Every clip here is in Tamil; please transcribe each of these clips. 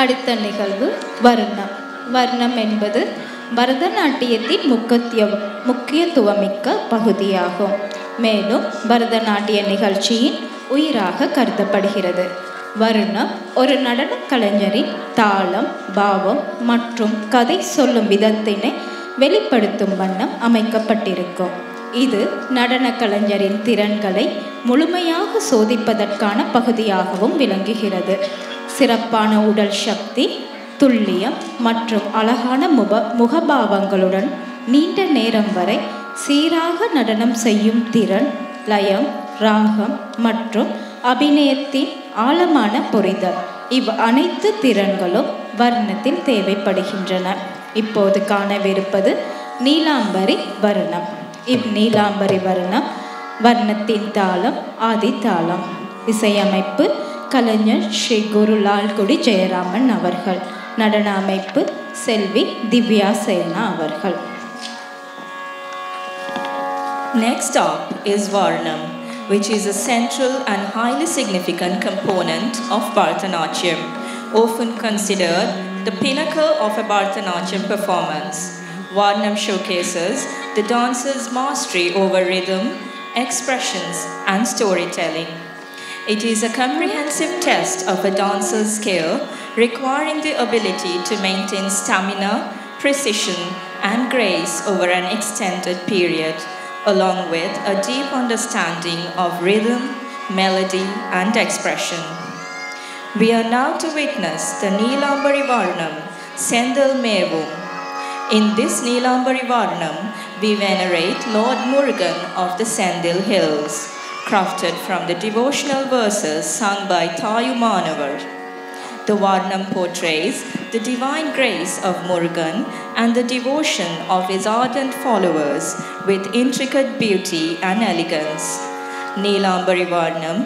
அடுத்த நிகழ்வு வர்ணம். வர்ணம் என்பது பரதநாட்டியத்தின் முக்கியத்துவமிக்க பகுதியாகும். மேலும் பரதநாட்டிய நிகழ்ச்சியின் உயிராக கருதப்படுகிறது. வர்ணம் ஒரு நடனக் கலைஞரின் தாளம், பாவம் மற்றும் கதை சொல்லும் விதத்தினை வெளிப்படுத்தும் வண்ணம் அமைக்கப்பட்டிருக்கும். இது நடன கலைஞரின் திறன்களை முழுமையாக சோதிப்பதற்கான பகுதியாகவும் விளங்குகிறது. சிறப்பான உடல் சக்தி, துல்லியம் மற்றும் அழகான முகபாவங்களுடன் நீண்ட நேரம் வரை சீராக நடனம் செய்யும் திறன், லயம், ராகம் மற்றும் அபிநயத்தின் ஆழமான புரிதல், அனைத்து திறன்களும் வர்ணத்தில் தேவைப்படுகின்றன. இப்போது காணவிருப்பது நீலாம்பரி வர்ணம். நீலாம்பரி வர்ணம் வர்ணத்தின் தாளம் ஆதி தாளம். இசையமைப்பு கலைஞர் ஸ்ரீ குரு லால்குடி ஜெயராமன் அவர்கள். நடன அமைப்பு செல்வி திவ்யா சேனா அவர்கள். Next up is Varnam, which is a central and highly significant component of Bharatanatyam, often considered the pinnacle of a Bharatanatyam performance. Varnam showcases the dancer's mastery over rhythm, expressions, and storytelling. It is a comprehensive test of a dancer's skill, requiring the ability to maintain stamina, precision, and grace over an extended period, along with a deep understanding of rhythm, melody, and expression. We are now to witness the Neelambari Varnam, Sendal Mevum. In this Neelambari Varnam, we venerate Lord Murugan of the Sendil Hills, crafted from the devotional verses sung by Thayu Manavar. The Varnam portrays the divine grace of Murugan and the devotion of his ardent followers with intricate beauty and elegance. Neelambari Varnam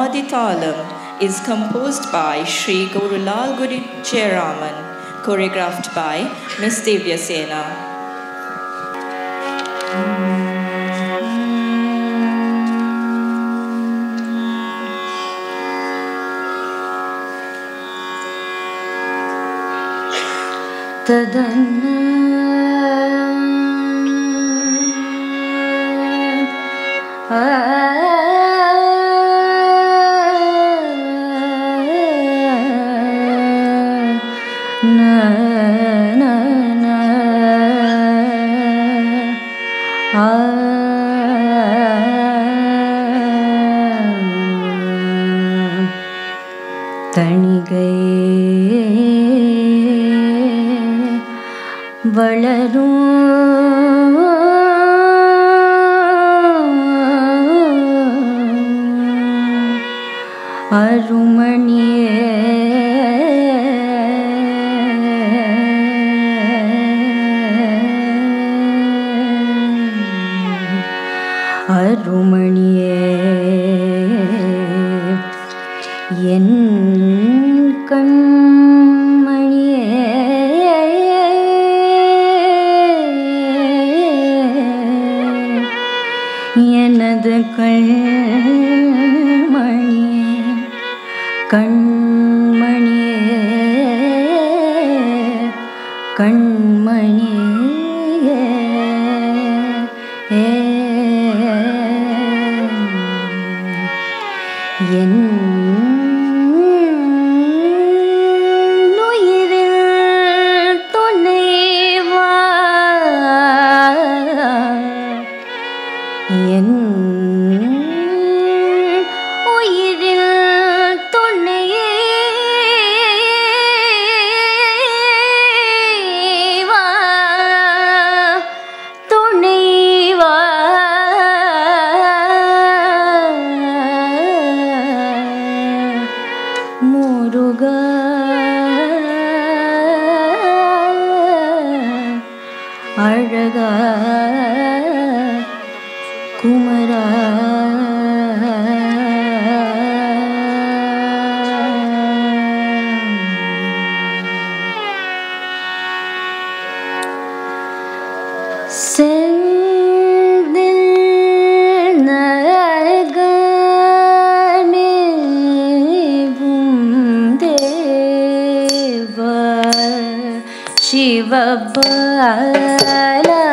Adi Thalam is composed by Sri Guru Lalgudi Jayaraman, choreographed by Ms. Divya Sena. Tadanna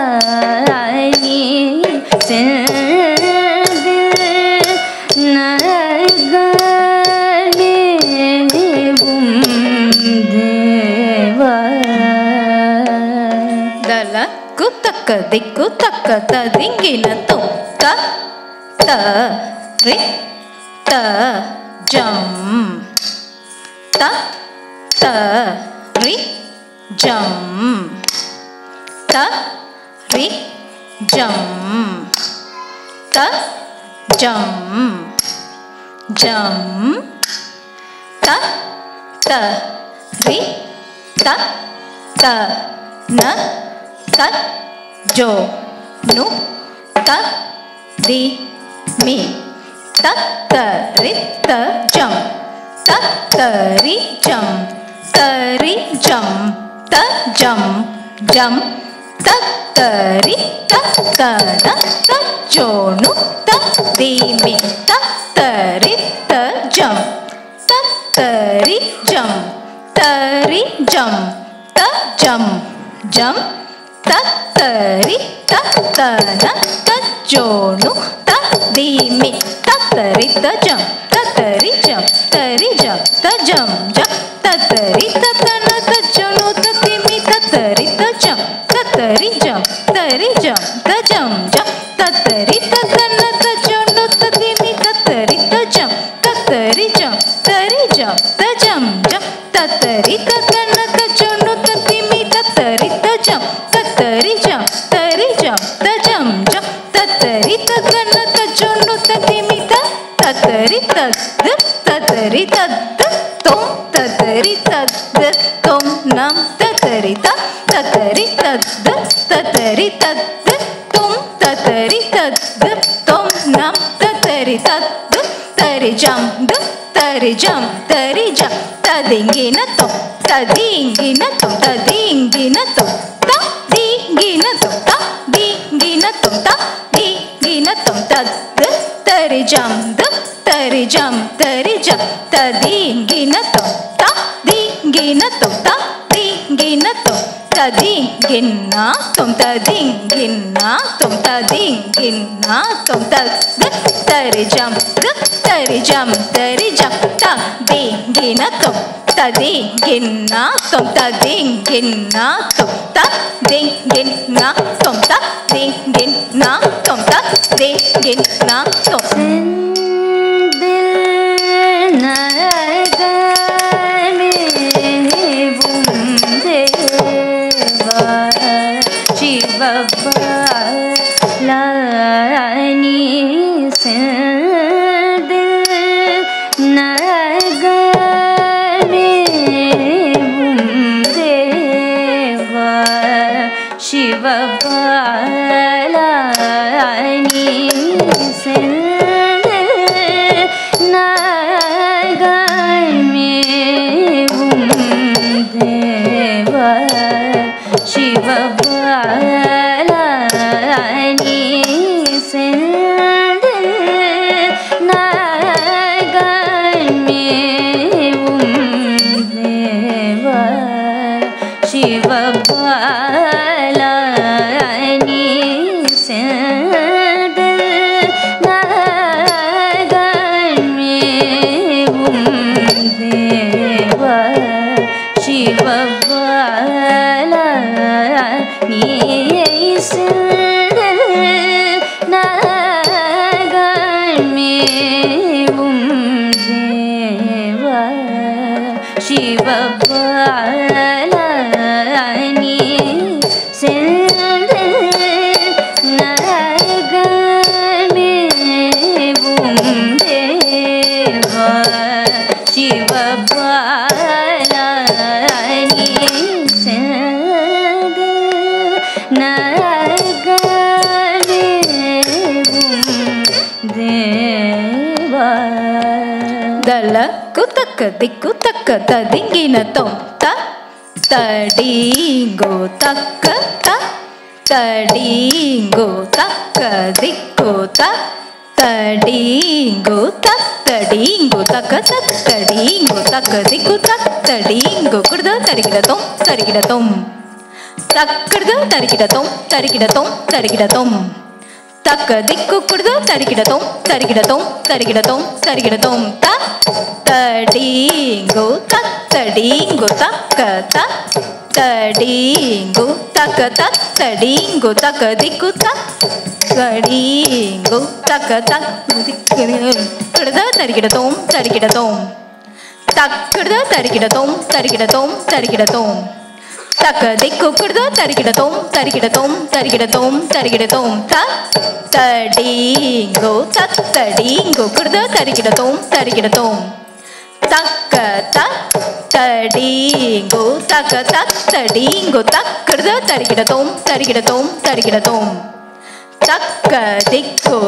சிவபாலனி Senthil நகனேவும் தேவ ದಲ ಕುತಕ್ಕ ದಿಕ್ಕು ತಕ್ಕ ತದಿಂಗಿನ ತುಕ್ಕ ತ ರಿ ತ ಜಂ ತ ತ ರಿ ಜಂ ತ ರಿ ಜಂ ತ ಜಂ ಜಂ ತ ತ ರಿ ತ ತ ನ ತ ಜೋ ನು ತ ದಿ ಮಿ ತ ತ ರಿ ತ ಜಂ ತ ತ ರಿ ಜಂ ತ ರಿ ಜಂ ತ ಜಂ ಜಂ ತ ತ ರಿ ತ ತ ನ ತ ಜೋ ನು ತ ದಿ ಮಿ ತ ತ ರಿ ತ ಜಂ ತ ತ ರಿ ಜಂ ತ ರಿ ಜಂ ತ ಜಂ ಜಂ ತ ತ ರಿ ತ ತ ನ ತ ಜೋ ನು ತ ದಿ ಮಿ ತ ತ ರಿ ತ ಜಂ ತ ತ ರಿ ಜಂ ತ ರಿ ಜಂ ತ ಜಂ ಜಂ ತ ತ ರಿ ತ ತ ನ ತ ಜೋ ನು ತ ದಿ ಮಿ ತ ತ ರಿ ತ ಜಂ ತ ತ ರಿ ಜಂ ತ ರಿ ಜಂ ತ ಜಂ ಜಂ ತ ತ ರಿ ತ ತ ನ ತ ಜೋ ನು ತ ದಿ ಮಿ ತ ತ ರಿ ತ ಜಂ ತ ತ ರಿ ಜಂ ತ ರಿ ಜಂ ತ ಜಂ ಜಂ ತ ತ ರಿ ತ ತ ನ ತ ಜೋ ನು ತ ದಿ ಮಿ ತ ತ ರಿ ತ ಜಂ ತ ತ ರಿ ಜಂ ತ ರಿ ಜಂ ತ ಜಂ ಜಂ ತ ತ ರಿ ತ ತ ನ ತ ಜೋ ನು ತ ದಿ ಮಿ ತ ತ ರಿ ತ ದ ತ ರಿ ತ ದ ತೊಂ ತ ರಿ ತ ದ ತೊಂ ನಂ ತ ರಿ ತ ರಿ ತ ದ ತ ರಿ ತ ದ ತೊಂ ತ ರಿ ತ ದ ತೊಂ ನಂ ತ ರಿ ತ ದ ತ ರಿ ಜಂ ದ ತ ರಿ ಜಂ ತ ರಿ ಜಂ ತ ದಿಂಗಿನ ತೊಂ ತ ದಿಂಗಿನ ತೊಂ ತ ದಿಂಗಿನ ತೊಂ ತ ದಿಂಗಿನ ತೊಂ ತ ದಿಂಗಿನ ತೊಂ ತ ದಿಂಗಿನ ತೊಂ ತ ದ ತ ರಿ ಜಂ ದ ತ ರಿ ಜಂ ತ ರಿ ಜಂ ತ ದಿಂಗಿನ ತೊಂ ತ ದಿಂಗಿನ ತೊಂ ತ ದಿಂಗಿನ ತೊಂ ತ ದಿಂಗಿನ ತೊಂ ತ ದಿಂಗಿನ ತೊಂ ತ ದಿಂಗಿನ ತೊಂ ತ ದ ತ ರಿ ಜಂ ದ ತ ರಿ ಜಂ ತ ರಿ ಜಂ ತ ದಿಂಗಿನ ತೊಂ ತ ದಿಂಗಿನ ತೊಂ ತ ದಿಂಗಿನ ತೊಂ ತ ದಿಂಗಿನ ತೊಂ ತ ದಿಂಗಿನ ತೊಂ ತ ದಿಂಗಿನ ತೊಂ செந்தில் நகனேவும் தேவ சிவபாலனி செந்தில் நகனேவும் தேவ சிவபாலனி செந்தில் நகமேவும் தேவ சிவபாலனி செந்தில் நகமேவும் தேவ சிவபாலனி செந்தில் நகமேவும் தேவ சிவபாலனி செந்தில் நகமேவும் தேவ சிவபாலனி செந்தில் நகமேவும் தேவ சிவபாலனி செந்தில் நகமேவும் தேவ ದಲ ಕುತಕ್ಕ ದಿಕ್ಕು ತಕ್ಕ ತದಿಂಗಿನ ತೊಂ ತ ತಡೀಂಗೋ ತಕ್ಕ ತ ತಡೀಂಗೋ ತಕ್ಕ ದಿಕ್ಕು ತ ತಡೀಂಗೋ ತಡೀಂಗೋ ತಕ್ಕ ತಡೀಂಗೋ ತಕ್ಕ ದಿಕ್ಕು ತಡೀಂಗೋ ಕುಡ್ದ ತರಿಗಿಡ ತೊಂ தக்கிடுது தரிக்கிடத்தோம் தரிக்கிடத்தோம் தரிக்கிடத்தோம் தக்க திக்கு குடுது தரிக்கிடத்தோம் தரிக்கிடத்தோம் தரிக்கிடத்தோம் தரிக்கிடத்தோம் தடிங்கு தத்தடிங்கு தக்க தடிங்கு தக்க தத்தடிங்கு தக்க திக்கு தடிங்கு தக்க தக்கிடுது தரிக்கிடத்தோம் தரிக்கிடத்தோம் தக்கிடுது தரிக்கிடத்தோம் தரிக்கிடத்தோம் தரிக்கிடத்தோம் தக்க திக்கு குடுது தரிக்கிடத்தோம் தரிக்கிடத்தோம் தரிக்கிடத்தோம் தரிக்கிடத்தோம் தடிங்கு தத்தடிங்கு குடுது தரிக்கிடத்தோம் தரிக்கிடத்தோம் தக்க தடிங்கு தக்க தத்தடிங்கு தக்கிடுது தரிக்கிடத்தோம் தரிக்கிடத்தோம் தரிக்கிடத்தோம் தக்க திக்கு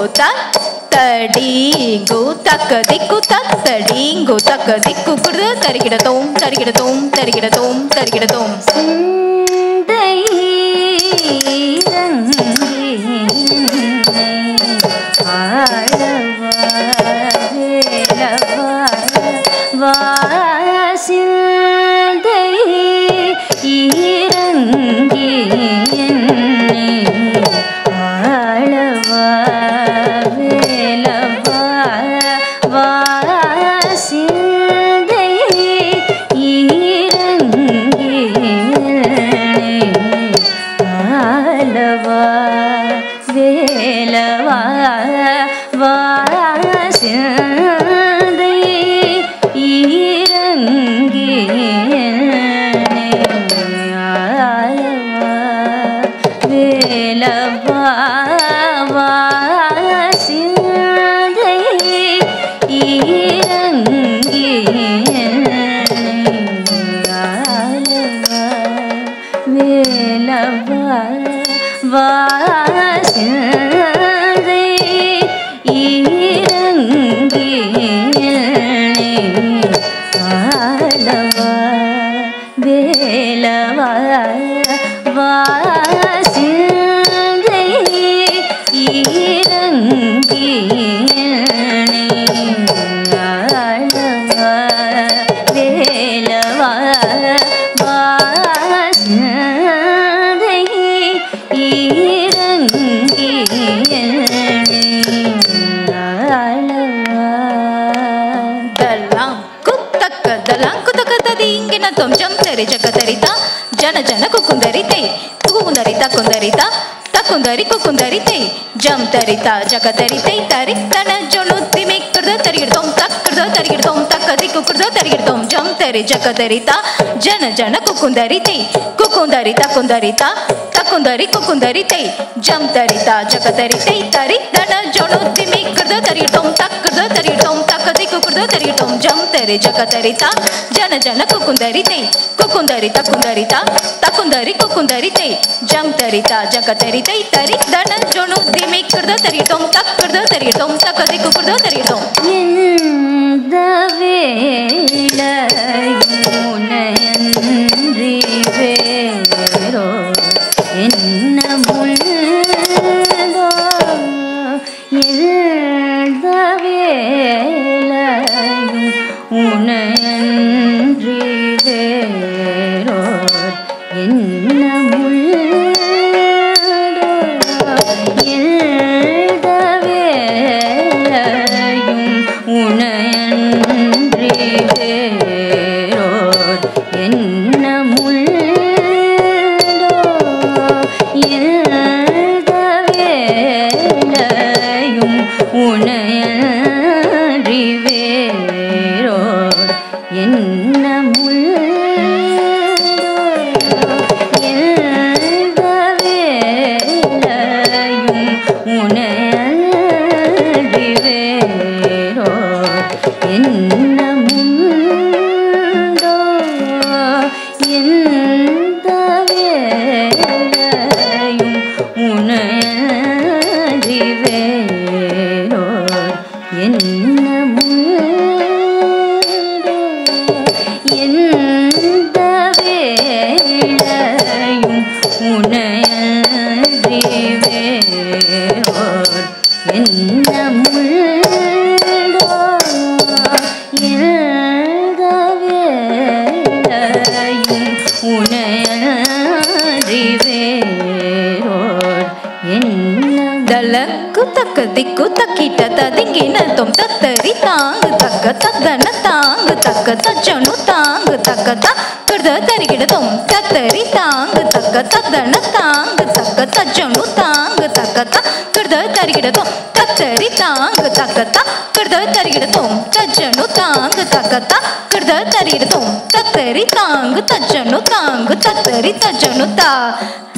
தடிங்கு தக்க திக்கு தத்தடிங்கு தக்க திக்கு குடுது தரிக்கிடத்தோம் தரிக்கிடத்தோம் தரிக்கிடத்தோம் தரிக்கிடத்தோம் कुंदरी कुंदरी ते जम तरिता जग तरिते तरि तन जोनु तिमे करदो तरिगिडतोम तक करदो तरिगिडतोम तक कदि कुकरदो तरिगिडतोम जम तरि जग तरिता जन जन कुंदरी ते कुंदरी तकुंदरिता तकुंदरी कुंदरी ते जम तरिता जग तरिते तरि तन जोनु तिमे करदो तरिगिडतोम तक करदो तरिगिडतोम तक कदि कुकरदो तरिगिडतोम जम तरि जग तरिता जन जन कुंदरी ते कुंदरी तकुंदरिता तकुंदरी कुंदरी ते जम तरिता जग तरिते तरि तन जोनु तिमे करदो तरिगिडतोम तक करदो तरिगिडतोम तक कदि कुकरदो तरिगिडतोम உனையன்றி லக்கு தக்க திக்கு தக்கிட்ட ததிங்கின தொம் தத்தரி தாங்கு தக்க தத்தன தாங்கு தக்க தஜனு தாங்கு தக்க தக்கட தரிகிட தொம் தத்தரி தாங்கு தக்க தத்தன தாங்கு தக்க தஜனு தாங்கு தக்க தக்கட தரிகிட தொம் தத்தரி தாங்கு தக்க தக்கட தரிகிட தொம் தஜனு தாங்கு தக்க தக்கட தரிகிட தொம் தத்தரி தாங்கு தஜனு தாங்கு தத்தரி தஜனு தா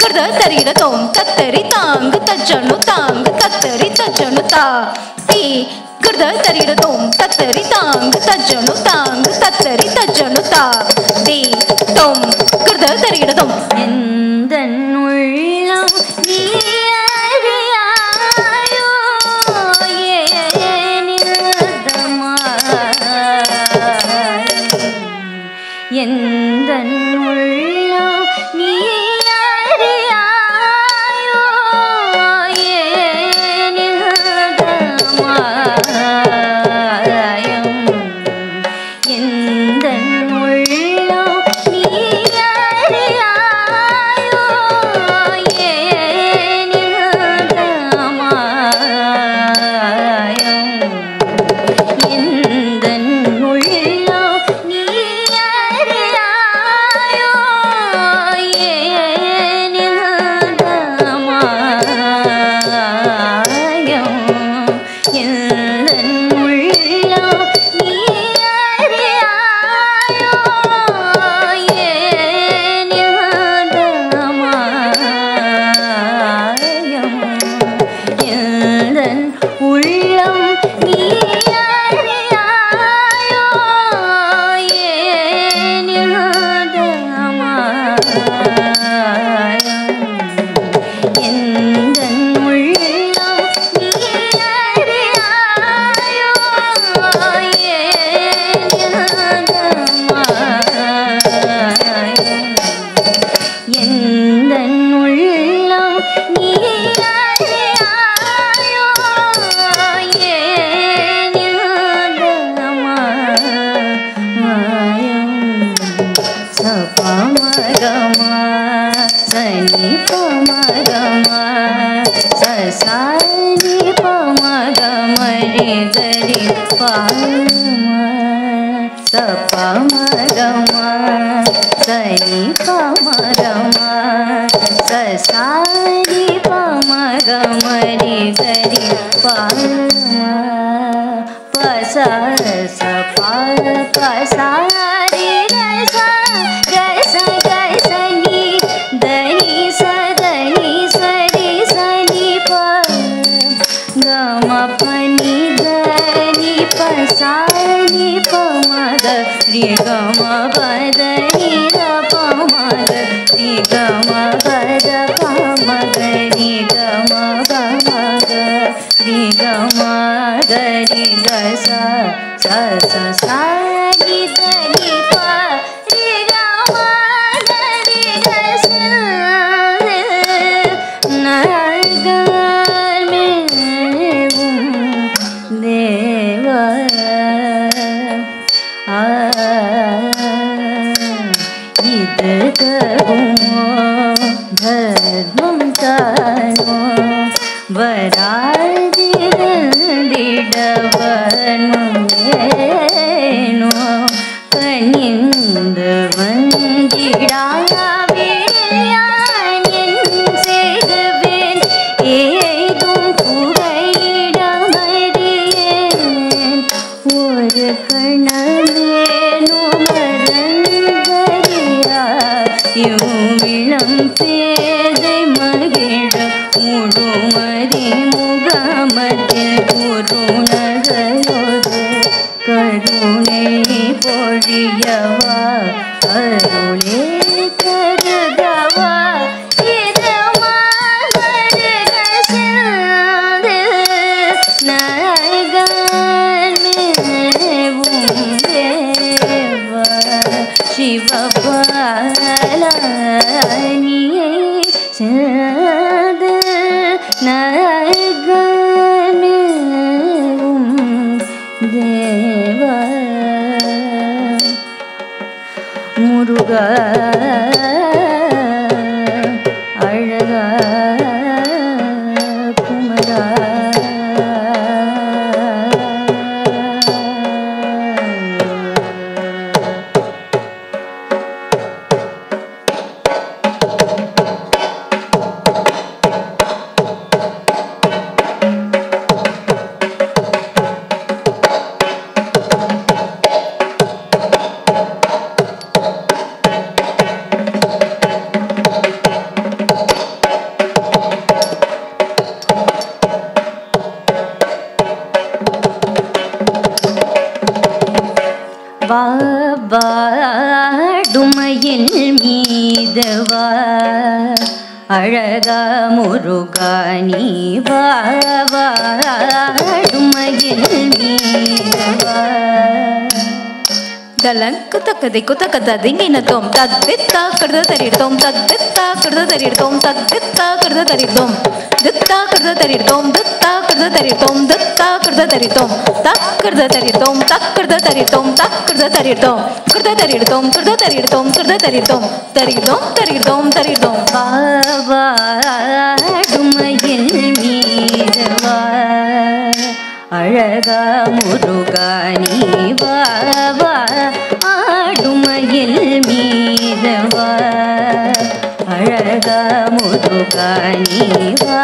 கட தரிகிட தொம் தத்தரி தாங்கு தஜனு தாங்கு தத்தரி தஜனு தா தி கட தரிகிட தொம் தத்தரி தாங்கு தஜனு தாங்கு தத்தரி தஜனு தா தி தொம் கட தரிகிட தொம் எந்தன் உள்ளம் நீ அறியாயோ எந்தன் உள்ளம் நீ அழகா குமரா முருகா நீ வா வாடுமையில் மீதவா தலங்கு தக்கதைக்கு தக்கதிங்கினத்தோம் தத்தித்தா கருத தரிடுத்தோம் தத்தித்தா கருத தரிடுத்தோம் தத்தித்தா கருத தரிடுத்தோம் தித்தா கருத தரிடுத்தோம் தித்தா கருத தரிடுத்தோம் தித்தா கருத தரிடுத்தோம் தக்கருத தரிடுத்தோம் தக்கருத தரிடுத்தோம் தக்கருத தரிடுத்தோம் கருத தரிடுத்தோம் கருத தரிடுத்தோம் கருத தரிடுத்தோம் தரிடுத்தோம் தரிடுத்தோம் தரிடுத்தோம் வாடுமையில் மீதவா அழகா முருகா நீ வா ஆடுமையில் மீதவா அழகா முருகா நீ வா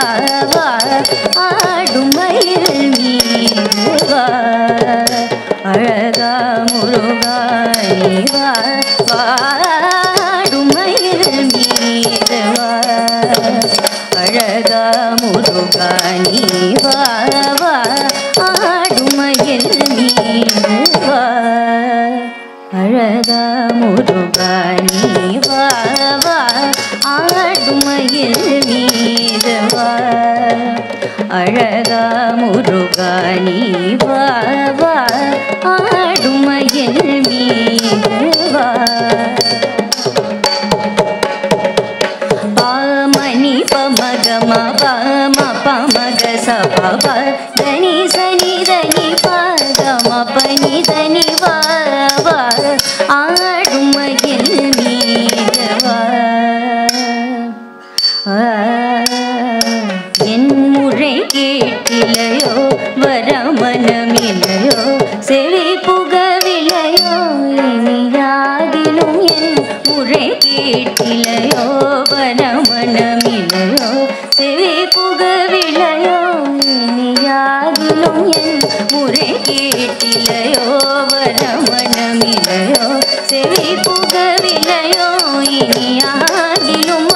ஆடுமையில் மீதவா அழகா முருகா நீ வா ஆடுமையில் மீதவா அழகா முருகா நீ வா ஆடுமையில் மீதவா அழகா முருகா நீ வா ஆடுமையில் மீதவா அழகா முருகா நீ வா ஆடுமையில் மீதவா பாமணி பமகம பம பமக சபப தனி சனி தனி பகம பனி தனி வா ஆடுமையில் மீதவா என் முறை கேட்டிலையோ வரமனமில்லையோ செவி புகவிலையோ இனியாகிலும் என் முறை கேட்டிலையோ வரமனமில்லையோ செவி புகவிலையோ இனியாகிலும் என் முறை கேட்டிலையோ வரமனமில்லையோ செவி புகவிலையோ இனியாகிலும்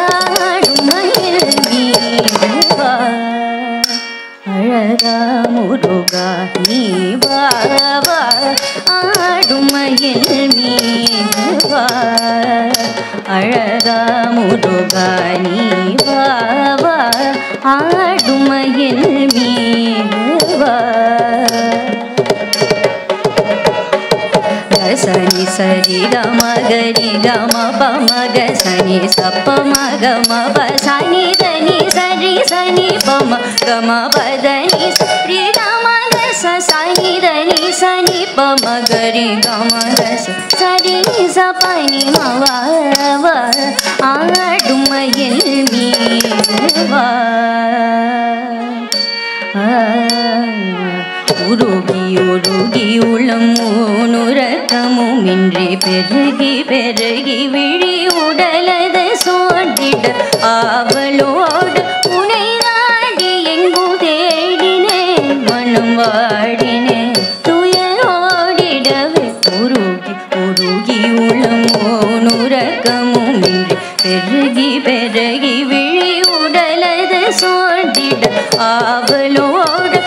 வாடுமையில் மீதவா அழகா முருகா நீ வா ஆடுமையில் மீதவா அழகா முருகா நீ வா ஆடுமையில் மீதவா சனி சரி கம கரி கம பமக சனி சப்ப மகம ப சனி தனி சரி சனி பம கம பதனி சரி கம கச சனி தனி சனி பம கரி கம கச சரி சபனி மவ ஆடுமையில் மீதவா உருகி உருகி உளம் ஊனுரக்கமுமின்றி பெருகி பெருகி விழி உடலது சோண்டிட ஆவலோடு உனை நாடி எங்கும் தேடினேன் மனம் வாடினேன் துயரோடிடவே உருகி உருகி உளம் ஊனுரக்கமுமின்றி பெருகி பெருகி விழி உடலது சோண்டிட ஆவலோடு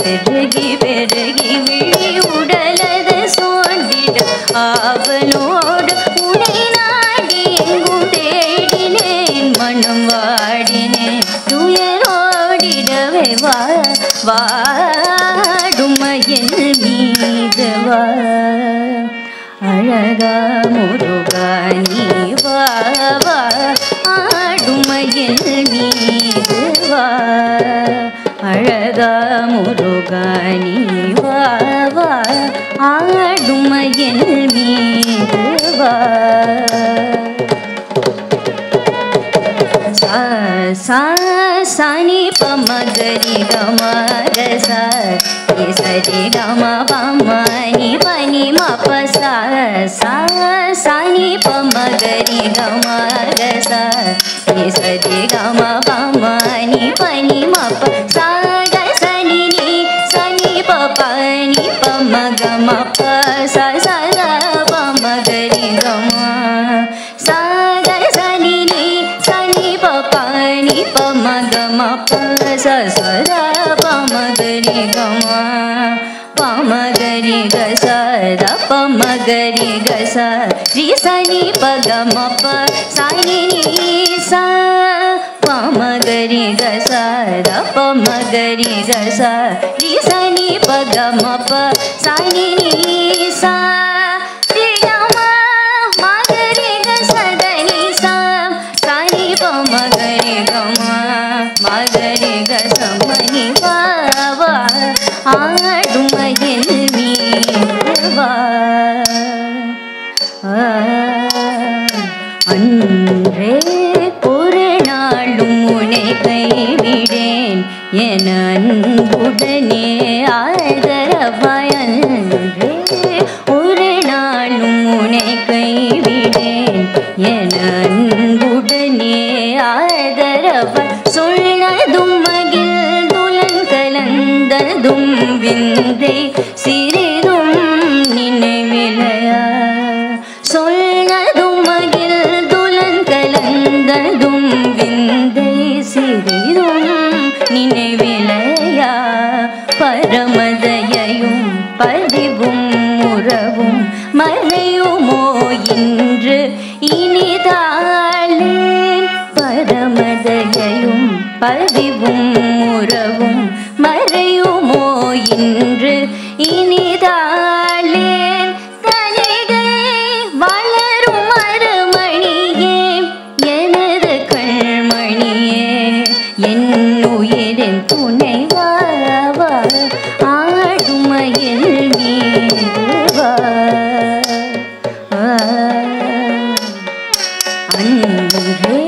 பெருகி பெருகி விழி உடலது சோண்டிட ஆவலோடு உனை நாடி எங்கும் தேடினேன் மனம் வாடினேன் துயரோடிடவே வாடுமையில் மீதவா அழகா முருகா நீ வா ஆடுமையில் மீதவா அழகா முருகா நீ வா ஆடுமையில் மீதவா சா சனி பம கரி கம கச சரி கம பம நி பனி மப சா சனி பம கரி கம கச சரி கம பம நி பனி மப சா சனி நி சனி பப நி பம கம ப ச பம கரி கம சா சனி நி சனி பப நி பம கம ப ச gari gama pama gari gasa da pama gari gasa ri sa ni pa ga ma pa sa ni ni sa pama gari gasa da pama gari gasa ri sa ni pa ga ma pa sa ni ni sa ri ga ma ma gari gasa da ni sa sa ni pa ma gari ga ma gari gasa ma ni pa va ஆடும் மயில் மீதுவா அன்றே ஒரு நாளும் உன்னை கைவிடேன் என அன்புடனே ஆதரவாய் அன்றே ஒரு நாளும் உன்னை கைவிடேன் என அன்புடனே ஆதரவாய் சொன்னதும் மகிழ்ந்துலன் கலந்ததும் விந்தை சிறிதும் நினைவிலையா சொன்னதும் மகிழ்ந்துலன் கலந்ததும் விந்தை சிறிதும் நினைவிலையா பரமதயையும் பதிவும் உறவும் மறையுமோ இன்று இனிதாளேன் பரமதயையும் பதிவும் உறவும் மறையுமோ இன்று இனிதாளேன் தனிகை வளரும் அருமணியே எனது கண்மணியே என் உயிரின் துணைவாவா ஆடுமயில் மீதுவா அன்றே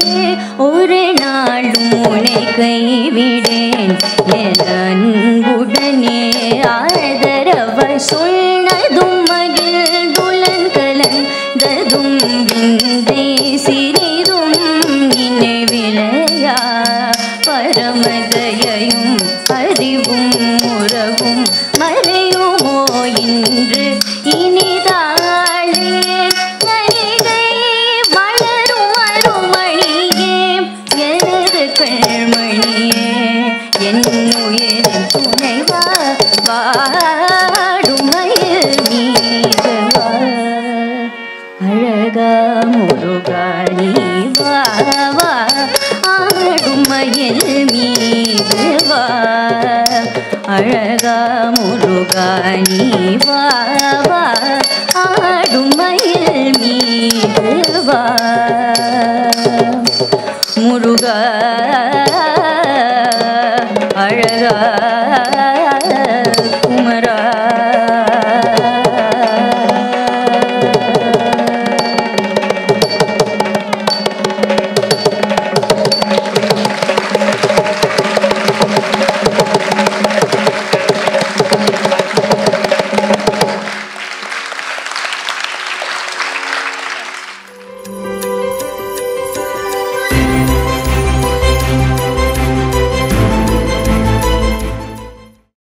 ஒரு நாளும் உன்னை கைவிடேன் என் அன்புடனே ஆதரவாய் சொன்னதும் மகிழ்ந்துலன் கலந்ததும் விந்தை சிறிதும் நினைவிலையா பரமதயையும் அறிவும் உறவும் மறையுமோ இன்று இனிதாளேன் தனிகை வளரும் அருமணியே எனது கண்மணியே என் உயிரின் துணைவா வாடும் மயில் மீதுவா அழகா முருகா நீ வா வா ஆடும் மயில் மீதுவா அழகா முருகா நீ வா வா ஆடும் மயில் மீதுவா முருகா அழகா